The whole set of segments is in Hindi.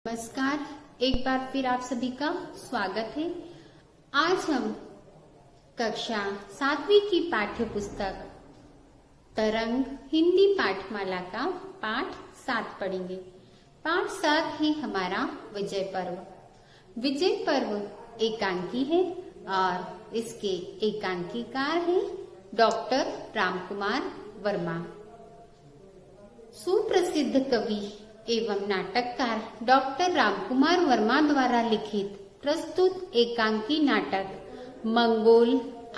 नमस्कार। एक बार फिर आप सभी का स्वागत है। आज हम कक्षा 7वीं की पाठ्य पुस्तक तरंग हिंदी पाठमाला का पाठ 7 पढ़ेंगे। पाठ 7 है हमारा विजय पर्व। विजय पर्व एकांकी है और इसके एकांकीकार हैं डॉक्टर रामकुमार वर्मा। सुप्रसिद्ध कवि एवं नाटककार डॉक्टर रामकुमार वर्मा द्वारा लिखित प्रस्तुत एकांकी नाटक मंगोल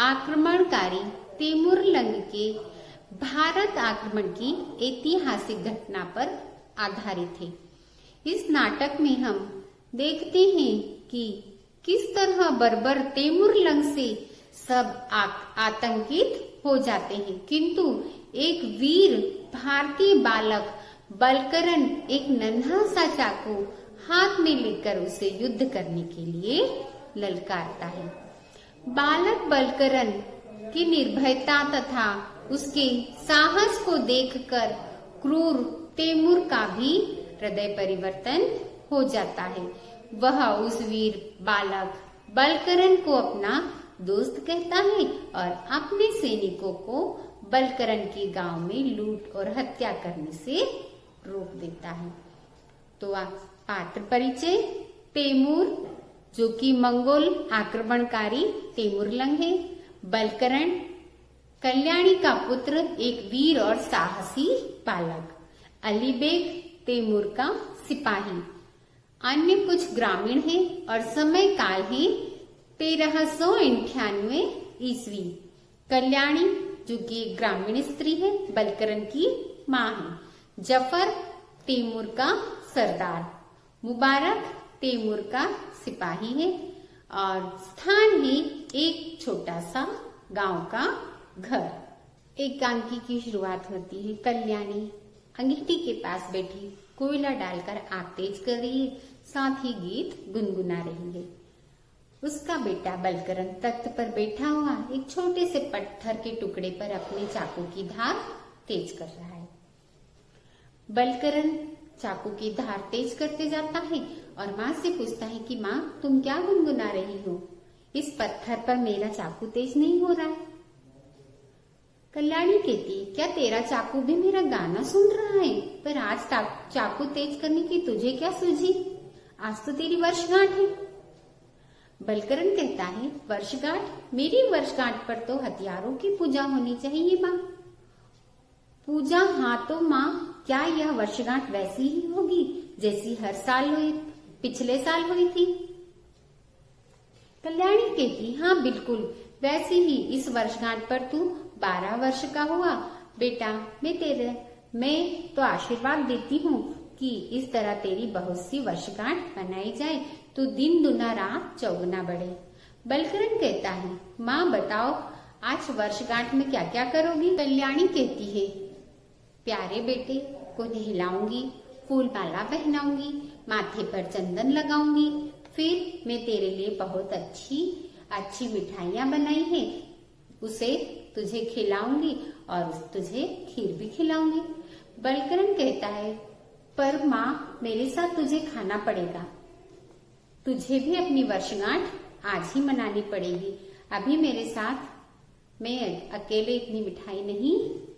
आक्रमणकारी तैमूरलंग के भारत आक्रमण की ऐतिहासिक घटना पर आधारित है। इस नाटक में हम देखते हैं कि किस तरह बर्बर तैमूरलंग से सब आतंकित हो जाते हैं, किंतु एक वीर भारतीय बालक बलकरन एक नन्हा सा चाकू हाथ में लेकर उसे युद्ध करने के लिए ललकारता है। बालक बलकरन की निर्भयता तथा उसके साहस को देखकर क्रूर तैमूर का भी हृदय परिवर्तन हो जाता है। वह उस वीर बालक बलकरन को अपना दोस्त कहता है और अपने सैनिकों को बलकरन के गांव में लूट और हत्या करने से रोक देता है। तो पात्र परिचय। तैमूर जो कि मंगोल आक्रमणकारी तैमूरलंग है। बलकरन कल्याणी का पुत्र, एक वीर और साहसी बालक। अली बेग तैमूर का सिपाही। अन्य कुछ ग्रामीण है और समय काल है 1398 ईस्वी। कल्याणी जो कि एक ग्रामीण स्त्री है, बलकरन की माँ है। जफर तैमूर का सरदार। मुबारक तैमूर का सिपाही है और स्थान है एक छोटा सा गांव का घर। एकांकी की शुरुआत होती है। कल्याणी अंगीठी के पास बैठी कोयला डालकर आग तेज कर रही है, साथ ही गीत गुनगुना रही है। उसका बेटा बलकरन तख्त पर बैठा हुआ एक छोटे से पत्थर के टुकड़े पर अपने चाकू की धार तेज कर रहा है। बलकरन चाकू की धार तेज करते जाता है और माँ से पूछता है कि माँ, तुम क्या गुनगुना रही हो? इस पत्थर पर मेरा चाकू तेज नहीं हो रहा है। कल्याणी कहती, क्या तेरा चाकू भी मेरा गाना सुन रहा है? पर आज चाकू तेज करने की तुझे क्या सूझी? आज तो तेरी वर्षगांठ है। बलकरन कहता है, वर्षगांठ? मेरी वर्षगांठ पर तो हथियारों की पूजा होनी चाहिए माँ। पूजा? हाँ तो माँ, क्या यह वर्षगांठ वैसी ही होगी जैसी हर साल हुई, पिछले साल हुई थी? कल्याणी कहती, हाँ बिल्कुल वैसी ही। इस वर्षगांठ पर तू 12 वर्ष का हुआ। बेटा, मैं तो आशीर्वाद देती हूँ कि इस तरह तेरी बहुत सी वर्षगांठ मनाई जाए तो दिन दुना रात चौगुना बढ़े। बलकरन कहता है, माँ बताओ आज वर्षगांठ में क्या क्या करोगी? कल्याणी कहती है, प्यारे बेटे को नहलाऊंगी, फूल माला पहनाऊंगी, माथे पर चंदन लगाऊंगी, फिर मैं तेरे लिए बहुत अच्छी मिठाइयाँ बनाई है उसे तुझे खिलाऊंगी और तुझे खीर भी खिलाऊंगी। बलकरन कहता है, पर माँ मेरे साथ तुझे खाना पड़ेगा। तुझे भी अपनी वर्षगांठ आज ही मनानी पड़ेगी। अभी मेरे साथ मैं अकेले इतनी मिठाई नहीं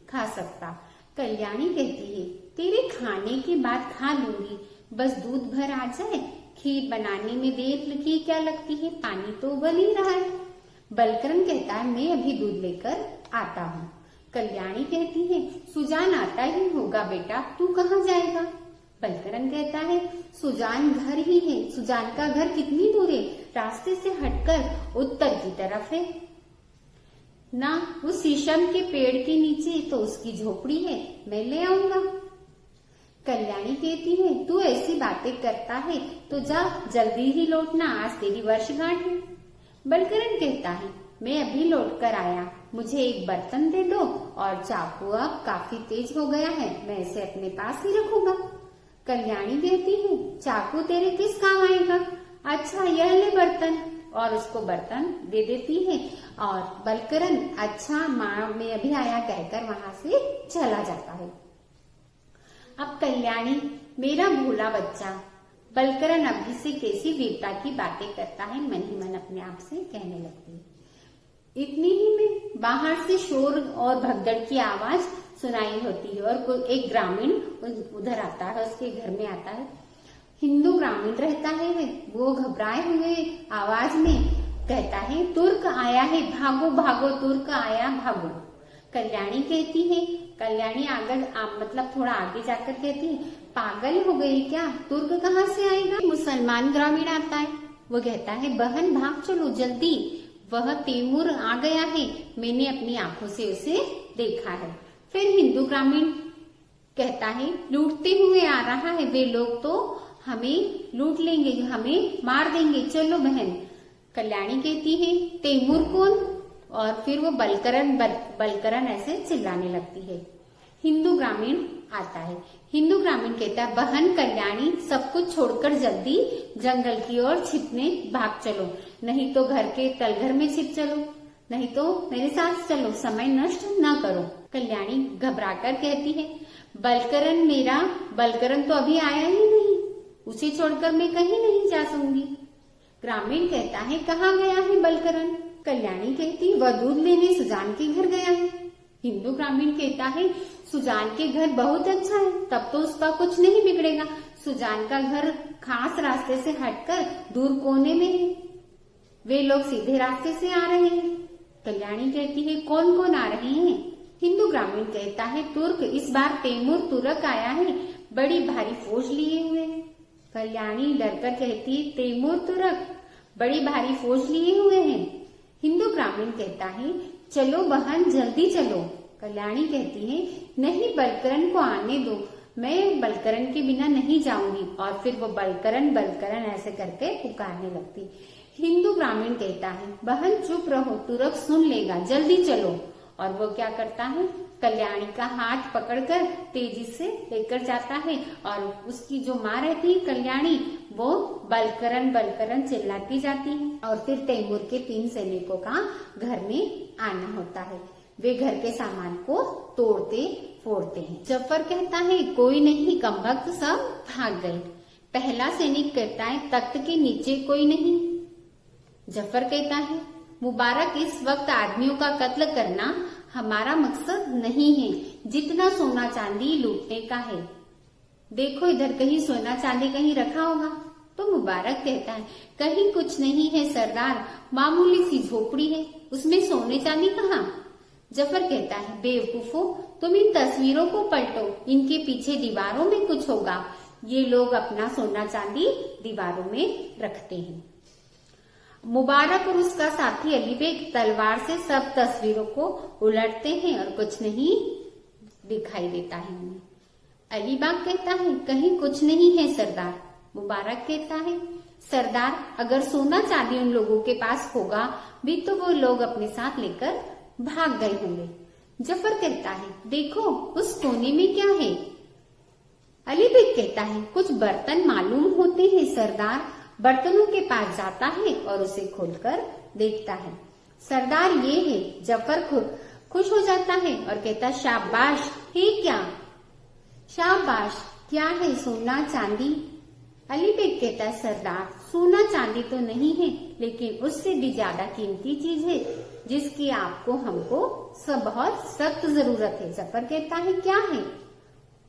खा सकता। कल्याणी कहती है, तेरे खाने के बाद खा लूंगी, बस दूध भर आ जाए। खीर बनाने में देर की क्या लगती है, पानी तो उबल ही रहा है। बलकरन कहता है, मैं अभी दूध लेकर आता हूँ। कल्याणी कहती है, सुजान आता ही होगा बेटा, तू कहाँ जाएगा? बलकरन कहता है, सुजान घर ही है। सुजान का घर कितनी दूर है? रास्ते से हटकर उत्तर की तरफ है ना, उस शीशम के पेड़ के नीचे तो उसकी झोपड़ी है, मैं ले आऊंगा। कल्याणी कहती है, तू ऐसी बातें करता है तो जा जल्दी ही लौटना, आज तेरी वर्षगांठ है। बलकरन कहता है, मैं अभी लौट कर आया, मुझे एक बर्तन दे दो और चाकू अब काफी तेज हो गया है, मैं इसे अपने पास ही रखूंगा। कल्याणी कहती है, चाकू तेरे किस काम आएगा? अच्छा यह ले बर्तन, और उसको बर्तन दे देती है और बलकरन अच्छा माँ मैं अभी आया कहकर वहां से चला जाता है। अब कल्याणी, मेरा भोला बच्चा, बलकरन अभी से कैसी वीरता की बातें करता है, मन ही मन अपने आप से कहने लगती है। इतनी ही में बाहर से शोर और भगदड़ की आवाज सुनाई होती है और एक ग्रामीण उधर आता है, उसके घर में आता है। हिंदू ग्रामीण रहता है, वो घबराए हुए आवाज में कहता है, तुर्क आया है, भागो भागो, तुर्क आया, भागो। कल्याणी कहती है, कल्याणी मतलब थोड़ा आगे जाकर कहती है, पागल हो गई क्या, तुर्क कहाँ से आएगा। मुसलमान ग्रामीण आता है, वो कहता है, बहन भाग चलो जल्दी, वह तैमूर आ गया है, मैंने अपनी आंखों से उसे देखा है। फिर हिंदू ग्रामीण कहता है, लूटते हुए आ रहा है, वे लोग तो हमें लूट लेंगे, हमें मार देंगे, चलो बहन। कल्याणी कहती है, तैमूर कौन, और फिर वो बलकरन ऐसे चिल्लाने लगती है। हिंदू ग्रामीण आता है, हिंदू ग्रामीण कहता है, बहन कल्याणी सब कुछ छोड़कर जल्दी जंगल की ओर छिपने भाग चलो, नहीं तो घर के तलघर में छिप चलो, नहीं तो मेरे साथ चलो, समय नष्ट न करो। कल्याणी घबराकर कहती है, बलकरन तो अभी आया ही नहीं, उसे छोड़कर मैं कहीं नहीं जा सकूंगी। ग्रामीण कहता है, कहाँ गया है बलकरन। कल्याणी कहती, वह दूध लेने सुजान के घर गया है। हिंदू ग्रामीण कहता है, सुजान के घर बहुत अच्छा है, तब तो उसका कुछ नहीं बिगड़ेगा, सुजान का घर खास रास्ते से हटकर दूर कोने में है, वे लोग सीधे रास्ते से आ रहे हैं। कल्याणी कहती है, कौन कौन आ रहे हैं। हिंदू ग्रामीण कहता है, तुर्क, इस बार तैमूर तुर्क आया है, बड़ी भारी फौज लिए हुए है। कल्याणी डरकर कहती है, तैमूर तुर्क बड़ी भारी फौज लिए हुए हैं। हिंदू ग्रामीण कहता है, चलो बहन जल्दी चलो। कल्याणी कहती है, नहीं बलकरन को आने दो, मैं बलकरन के बिना नहीं जाऊंगी। और फिर वो बलकरन ऐसे करके पुकारने लगती। हिंदू ग्रामीण कहता है, बहन चुप रहो, तुर्क सुन लेगा, जल्दी चलो। और वो क्या करता है, कल्याणी का हाथ पकड़कर तेजी से लेकर जाता है और उसकी जो माँ रहती है कल्याणी, वो बलकरन चिल्लाती जाती है। और फिर तैमूर के 3 सैनिकों का घर में आना होता है, वे घर के सामान को तोड़ते फोड़ते हैं। जफर कहता है, कोई नहीं, कमबख्त सब भाग गए। पहला सैनिक कहता है, तख्त के नीचे कोई नहीं। जफर कहता है, मुबारक, इस वक्त आदमियों का कत्ल करना हमारा मकसद नहीं है, जितना सोना चांदी लूटने का है। देखो इधर कहीं सोना चांदी कहीं रखा होगा। तो मुबारक कहता है, कहीं कुछ नहीं है सरदार, मामूली सी झोपड़ी है, उसमें सोने चांदी कहाँ। जफर कहता है, बेवकूफो, तुम इन तस्वीरों को पलटो, इनके पीछे दीवारों में कुछ होगा, ये लोग अपना सोना चांदी दीवारों में रखते हैं। मुबारक और उसका साथी अली बेग तलवार से सब तस्वीरों को उलटते हैं और कुछ नहीं दिखाई देता है उन्हें। अली बाग कहता है, कहीं कुछ नहीं है सरदार। मुबारक कहता है, सरदार, अगर सोना चांदी उन लोगों के पास होगा भी तो वो लोग अपने साथ लेकर भाग गए होंगे। जफर कहता है, देखो उस कोने में क्या है। अली बेग कहता है, कुछ बर्तन मालूम होते हैं सरदार। बर्तनों के पास जाता है और उसे खोलकर देखता है। सरदार ये है। जफर खुश हो जाता है और कहता, शाबाश, है क्या। शाबाश, क्या है, सोना चांदी। अली बेग कहता है, सरदार, सोना चांदी तो नहीं है, लेकिन उससे भी ज्यादा कीमती चीज है जिसकी आपको हमको सब बहुत सख्त जरूरत है। जफर कहता है, क्या है।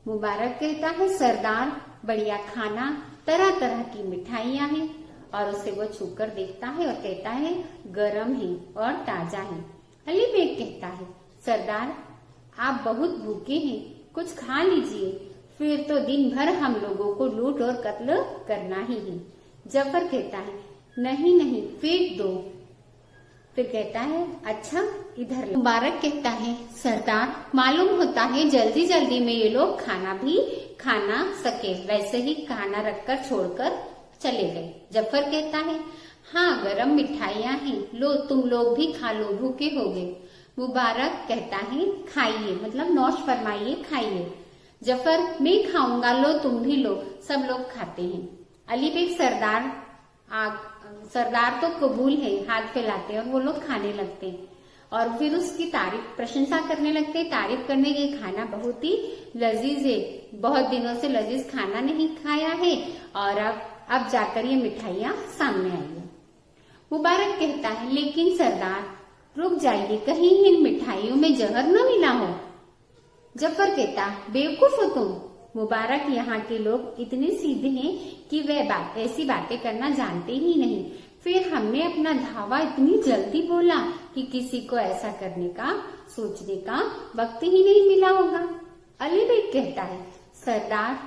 मुबारक कहता है, सरदार, बढ़िया खाना, तरह तरह की मिठाइयाँ हैं। और उसे वो छूकर देखता है और कहता है, गरम है और ताजा है। अली बेग कहता है, सरदार, आप बहुत भूखे हैं, कुछ खा लीजिए, फिर तो दिन भर हम लोगों को लूट और कत्ल करना ही है। जफर कहता है, नहीं नहीं, फेंक दो। फिर कहता है, अच्छा इधर लो। मुबारक कहता है, सरदार, मालूम होता है जल्दी जल्दी में ये लोग खाना भी खाना सके, वैसे ही खाना रखकर छोड़कर चले गए। जफर कहता है, हाँ गरम मिठाइयाँ हैं, लो तुम लोग भी खा लो, भूखे हो गए। मुबारक कहता है, खाइए, मतलब नौश फरमाइए, खाइए। जफर, मैं खाऊंगा, लो तुम भी लो। सब लोग खाते हैं। अली बेग, सरदार तो कबूल है, हाथ फैलाते हैं और वो लोग खाने लगते हैं। और फिर उसकी प्रशंसा करने लगते, तारीफ करने के खाना बहुत ही लजीज है, बहुत दिनों से लजीज खाना नहीं खाया है और अब जाकर ये मिठाइयाँ सामने आई है। मुबारक कहता है, लेकिन सरदार रुक जाइए, कहीं इन मिठाइयों में जहर न मिला हो। जफर कहता, बेवकूफ हो तुम। मुबारक, यहाँ के लोग इतने सीधे हैं कि वे ऐसी बातें करना जानते ही नहीं। फिर हमने अपना धावा इतनी जल्दी बोला कि किसी को ऐसा करने का, सोचने का वक्त ही नहीं मिला होगा। अली बेग कहता है, सरदार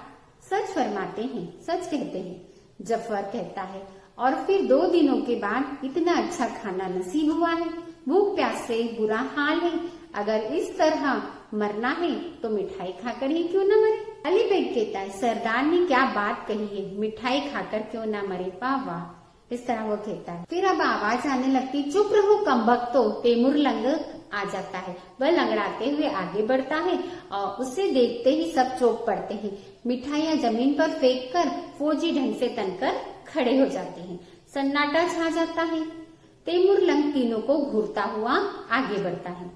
सच फरमाते हैं, सच कहते हैं। जफर कहता है, और फिर 2 दिनों के बाद इतना अच्छा खाना नसीब हुआ है। भूख प्यास से बुरा हाल है, अगर इस तरह मरना है तो मिठाई खाकर ही क्यों न मरे। अली बेग कहता है, सरदार ने क्या बात कही है, मिठाई खाकर क्यों न मरे, वाह। इस तरह वो कहता है। फिर अब आवाज आने लगती, चुप रहो कमबख्तो। तैमूर लंग आ जाता है। वह लंगड़ाते हुए आगे बढ़ता है और उसे देखते ही सब चौंक पड़ते हैं। मिठाइयाँ जमीन पर फेंक कर फौजी ढंग से तनकर खड़े हो जाते हैं। सन्नाटा छा जाता है। तैमूर लंग तीनों को घूरता हुआ आगे बढ़ता है।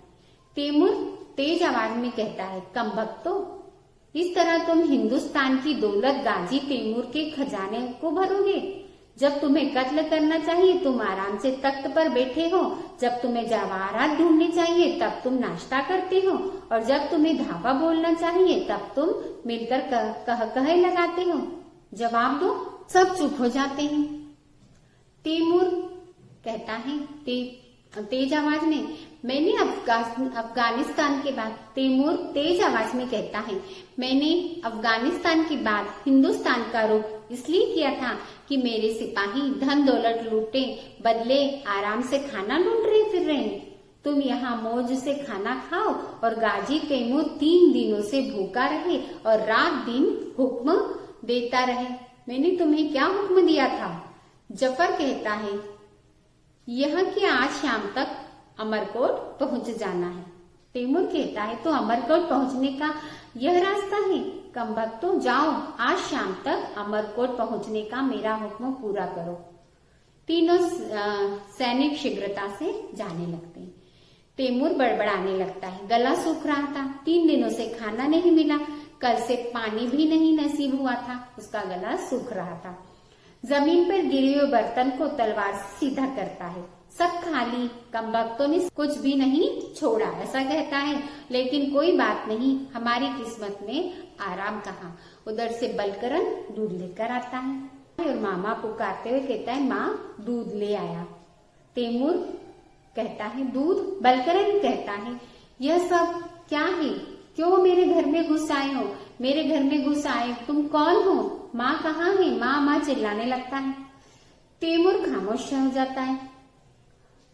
तैमूर तेज आवाज में कहता है, कमबख्तो, इस तरह तुम हिंदुस्तान की दौलत गाजी तैमूर के खजाने को भरोगे। जब तुम्हें कत्ल करना चाहिए तुम आराम से तख्त पर बैठे हो, जब तुम्हें जवाहरात ढूंढने चाहिए तब तुम नाश्ता करते हो, और जब तुम्हें धावा बोलना चाहिए तब तुम मिलकर कह लगाते हो। जवाब दो। सब चुप हो जाते हैं। तैमूर कहता है तेज आवाज में, मैंने अफगानिस्तान के बाद, तैमूर तेज आवाज में कहता है, मैंने अफगानिस्तान के बाद हिंदुस्तान का रुख इसलिए किया था कि मेरे सिपाही धन दौलत लूटे बदले आराम से खाना ढूंढ रहे फिर रहे हैं। तुम यहाँ मौज से खाना खाओ और गाजी तैमूर 3 दिनों से भूखा रहे और रात दिन हुक्म देता रहे। मैंने तुम्हें क्या हुक्म दिया था? जफर कहता है, यह कि आज शाम तक अमरकोट पहुंच जाना है। तैमूर कहता है, तो अमरकोट पहुंचने का यह रास्ता है? कमबख्तो, जाओ, आज शाम तक अमरकोट पहुंचने का मेरा हुक्म पूरा करो। तीनों सैनिक शीघ्रता से जाने लगते हैं। तैमूर बड़बड़ाने लगता है, गला सूख रहा था, 3 दिनों से खाना नहीं मिला, कल से पानी भी नहीं नसीब हुआ था, उसका गला सूख रहा था। जमीन पर गिरे हुए बर्तन को तलवार से सीधा करता है। सब खाली, कमबख्तों ने कुछ भी नहीं छोड़ा, ऐसा कहता है। लेकिन कोई बात नहीं, हमारी किस्मत में आराम कहाँ। उधर से बलकरन दूध लेकर आता है और मामा पुकारते हुए कहता है, माँ दूध ले आया। तैमूर कहता है, दूध? बलकरन कहता है, यह सब क्या है? क्यों मेरे घर में घुस आए हो? मेरे घर में घुस आए, तुम कौन हो? माँ कहाँ है? माँ माँ चिल्लाने लगता है। तैमूर खामोश हो जाता है।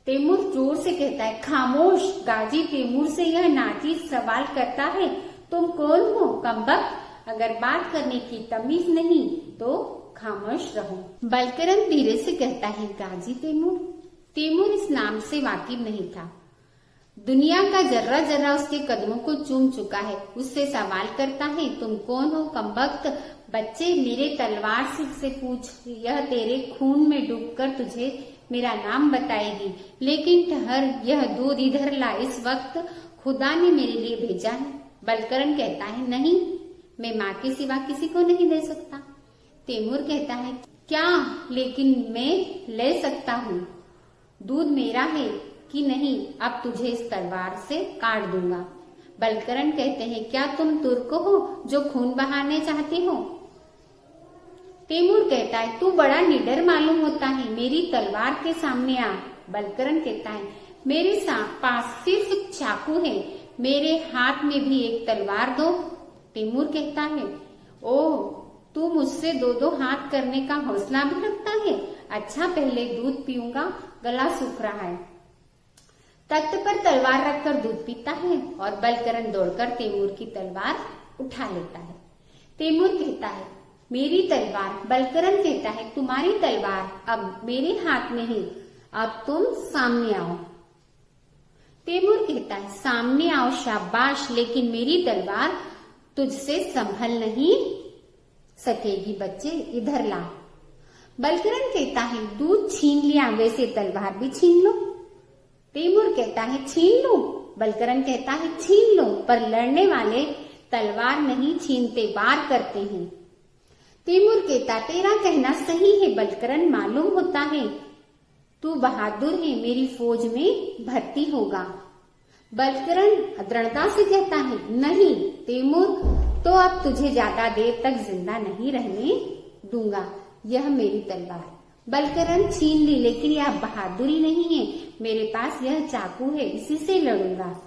तैमूर जोर से कहता है, खामोश। गाजी तैमूर से यह नाचीज सवाल करता है, तुम कौन हो कमबख्त? अगर बात करने की तमीज नहीं तो खामोश रहो। बलकरन धीरे से कहता है, गाजी तैमूर। तैमूर इस नाम से वाकिफ नहीं था। दुनिया का जर्रा जर्रा उसके कदमों को चूम चुका है। उससे सवाल करता है, तुम कौन हो कमबख्त? बच्चे, मेरे तलवार से पूछ, यह तेरे खून में डूबकर तुझे मेरा नाम बताएगी। लेकिन ठहर, यह दूध इधर ला, इस वक्त खुदा ने मेरे लिए भेजा है। बलकरन कहता है, नहीं, मैं माँ के सिवा किसी को नहीं दे सकता। तैमूर कहता है, क्या? लेकिन मैं ले सकता हूँ। दूध मेरा है कि नहीं, अब तुझे इस तलवार से काट दूंगा। बलकरन कहते हैं, क्या तुम तुर्क हो जो खून बहाने चाहते हो? तैमूर कहता है, तू बड़ा निडर मालूम होता है, मेरी तलवार के सामने आ। बलकरन कहता है, मेरे पास सिर्फ चाकू है, मेरे हाथ में भी एक तलवार दो। तैमूर कहता है, ओ, तू मुझसे 2-2 हाथ करने का हौसला भी रखता है? अच्छा, पहले दूध पीऊंगा, गला सूख रहा है। तख्त पर तलवार रखकर दूध पीता है और बलकरन दौड़कर तैमूर की तलवार उठा लेता है। तैमूर कहता है, मेरी तलवार। बलकरन कहता है, तुम्हारी तलवार अब मेरे हाथ में है, अब तुम सामने आओ। तैमूर कहता है, सामने आओ, शाबाश, लेकिन मेरी तलवार तुझसे संभल नहीं सकेगी। बच्चे, इधर ला। बलकरन कहता है, दूध छीन लिया, वैसे तलवार भी छीन लो। तैमूर कहता है छीन लूं। बलकरण कहता है छीन लो, पर लड़ने वाले तलवार नहीं छीनते, वार करते हैं। तैमूर कहता तेरा कहना सही है बलकरण, मालूम होता है तू बहादुर है, मेरी फौज में भर्ती होगा। बलकरण दृढ़ता से कहता है नहीं तैमूर, तो अब तुझे ज्यादा देर तक जिंदा नहीं रहने दूंगा, यह मेरी तलवार। बलकरण छीन ली, लेकिन यह बहादुरी नहीं है, मेरे पास यह चाकू है, इसी से लड़ूंगा।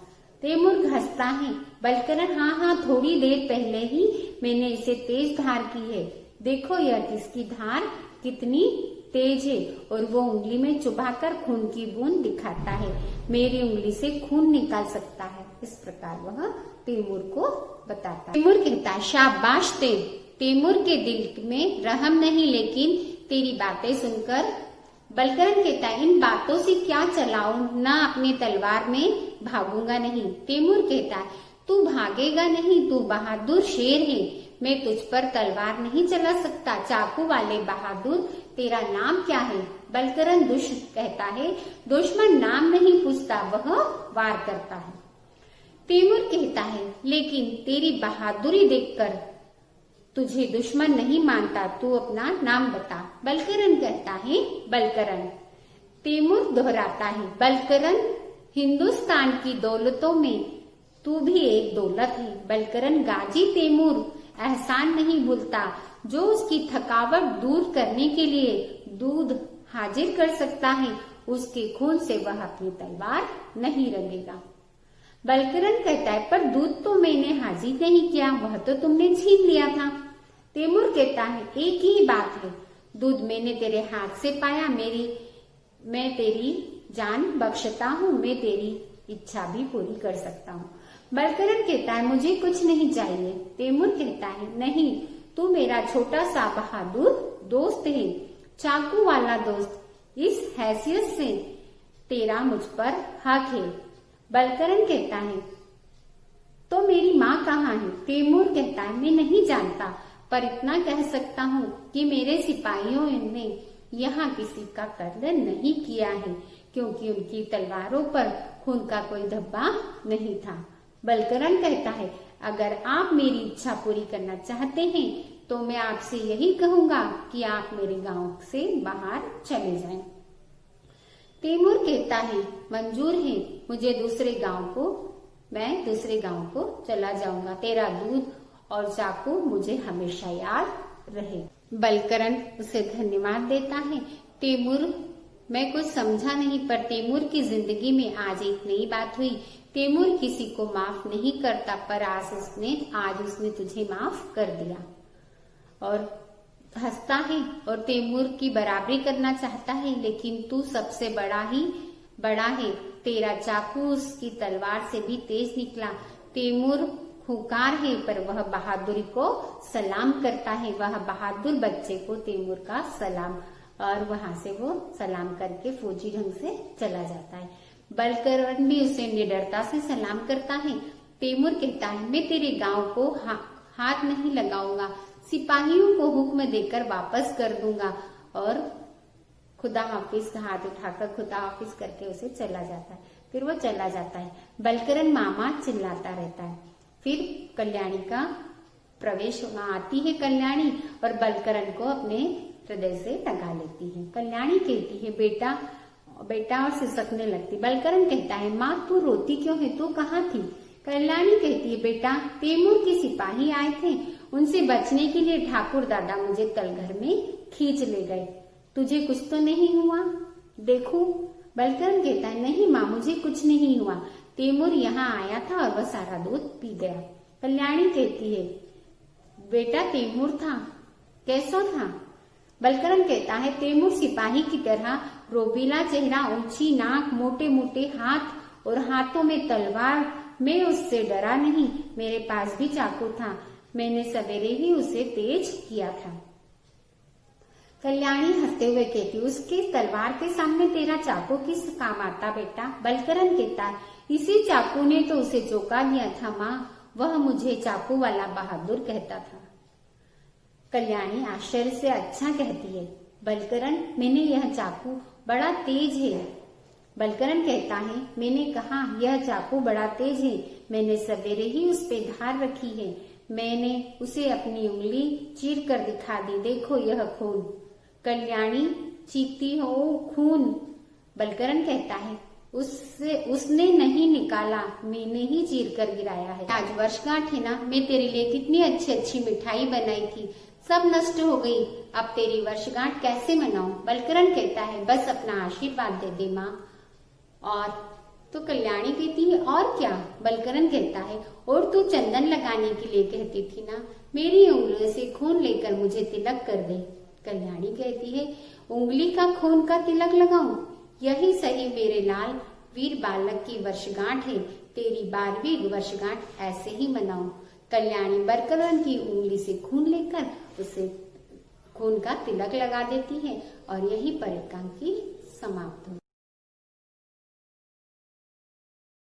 तैमूर हंसता है। बलकरण हाँ, थोड़ी देर पहले ही मैंने इसे तेज धार की है, देखो यह इसकी धार कितनी तेज है, और वो उंगली में चुभाकर खून की बूंद दिखाता है, मेरी उंगली से खून निकाल सकता है। इस प्रकार वह तैमूर को बताता है। तैमूर कहता है शाबाश तैमूर के दिल में रहम नहीं, लेकिन तेरी बातें सुनकर। बलकरण कहता है इन बातों से क्या चलाओ, ना अपनी तलवार में भागूंगा नहीं। तैमूर कहता है तू भागेगा नहीं, तू बहादुर शेर है, मैं तुझ पर तलवार नहीं चला सकता, चाकू वाले बहादुर तेरा नाम क्या है। बलकरण कहता है दुश्मन नाम नहीं पूछता, वह वार करता है। तैमूर कहता है लेकिन तेरी बहादुरी देखकर तुझे दुश्मन नहीं मानता, तू अपना नाम बता। बलकरण कहता है बलकरण। तैमूर दोहराता है बलकरण, हिंदुस्तान की दौलतों में तू भी एक दौलत है। बलकरण गाजी तैमूर एहसान नहीं भूलता, जो उसकी थकावट दूर करने के लिए दूध हाजिर कर सकता है, उसके खून से वह अपनी तलवार नहीं रंगेगा। बलकरण कहता है पर दूध तो मैंने हाजिर नहीं किया, वह तो तुमने छीन लिया था। तैमूर कहता है एक ही बात है, दूध मैंने तेरे हाथ से पाया, मैं तेरी जान बख्शता हूँ, मैं तेरी इच्छा भी पूरी कर सकता हूँ। बलकरण कहता है मुझे कुछ नहीं चाहिए। तैमूर कहता है नहीं, तू मेरा छोटा सा बहादुर दोस्त है, चाकू वाला दोस्त, इस हैसियत से तेरा मुझ पर हक है। बलकरण कहता है तो मेरी माँ कहाँ है। तैमूर कहता है मैं नहीं जानता, पर इतना कह सकता हूँ कि मेरे सिपाहियों ने यहाँ किसी का कत्ल नहीं किया है, क्योंकि उनकी तलवारों पर खून का कोई धब्बा नहीं था। बलकरण कहता है अगर आप मेरी इच्छा पूरी करना चाहते हैं तो मैं आपसे यही कहूंगा कि आप मेरे गांव से बाहर चले जाएं। तैमूर कहता है मंजूर है, मैं दूसरे गांव को चला जाऊंगा, तेरा दूध और चाकू मुझे हमेशा याद रहे। बलकरण उसे धन्यवाद देता है। तैमूर मैं कुछ समझा नहीं, पर तैमूर की जिंदगी में आज एक नई बात हुई। तैमूर किसी को माफ नहीं करता, पर आज उसने तुझे माफ कर दिया। और हंसता है और तैमूर की बराबरी करना चाहता है, लेकिन तू सबसे बड़ा है, तेरा चाकू उसकी तलवार से भी तेज निकला। तैमूर खूंखार है, पर वह बहादुरी को सलाम करता है। वह बहादुर बच्चे को तैमूर का सलाम, और वहां से वो सलाम करके फौजी ढंग से चला जाता है। बलकरण भी उसे निडरता से सलाम करता है। तैमूर कहता है मैं तेरे गांव को हाथ नहीं लगाऊंगा, सिपाहियों को हुक्म देकर वापस कर दूंगा। और खुदा हाफिज का हाथ उठाकर खुदा हाफिज करके उसे चला जाता है। फिर वो चला जाता है। बलकरण मामा चिल्लाता रहता है। फिर कल्याणी का प्रवेश वहां आती है कल्याणी, और बलकरण को अपने हृदय से लगा लेती है। कल्याणी कहती है बेटा, और सिसकने लगती। बलकरण कहता है माँ तू रोती क्यों है, तू कहाँ थी। कल्याणी कहती है बेटा, तैमूर के सिपाही आए थे, उनसे बचने के लिए ठाकुर दादा मुझे तलघर में खींच ले गए, तुझे कुछ तो नहीं हुआ देखो। बलकरण कहता है नहीं माँ, मुझे कुछ नहीं हुआ, तैमूर यहाँ आया था और वह सारा दूध पी गया। कल्याणी कहती है बेटा तैमूर था, कैसा था। बलकरण कहता है तैमूर सिपाही की तरह, रोबीला चेहरा, ऊंची नाक, मोटे मोटे हाथ और हाथों में तलवार। मैं उससे डरा नहीं, मेरे पास भी चाकू था, मैंने सवेरे ही उसे तेज किया था। कल्याणी हंसते हुए कहती उसके तलवार के सामने तेरा चाकू किस काम आता बेटा। बलकरण कहता इसी चाकू ने तो उसे चौंका दिया था माँ, वह मुझे चाकू वाला बहादुर कहता था। कल्याणी आश्चर्य से अच्छा कहती है बलकरण, मैंने यह चाकू बड़ा तेज है, बलकरण कहता है, मैंने कहा यह चाकू बड़ा तेज है, मैंने सवेरे ही उस पे धार रखी है, मैंने उसे अपनी उंगली चीर कर दिखा दी, देखो यह खून। कल्याणी चीखती हो, खून। बलकरण कहता है, उसने नहीं निकाला, मैंने ही चीर कर गिराया है। आज वर्षगांठ है ना, मैं तेरे लिए कितनी अच्छी अच्छी मिठाई बनाई थी, सब नष्ट हो गई, अब तेरी वर्षगांठ कैसे मनाऊं? बलकरण कहता है, बस अपना आशीर्वाद दे दे माँ। और तो कल्याणी कहती है, और क्या? बलकरण कहता है, और तू चंदन लगाने के लिए कहती थी ना, मेरी उंगलियों से खून लेकर मुझे तिलक कर दे। कल्याणी कहती है, उंगली का खून का तिलक लगाऊं? यही सही मेरे लाल वीर बालक की वर्षगांठ है, तेरी 12वीं वर्षगांठ ऐसे ही मनाऊं। कल्याणी बलकरण की उंगली से खून लेकर उसे खून का तिलक लगा देती है और यही पर एकांकी समाप्त हो।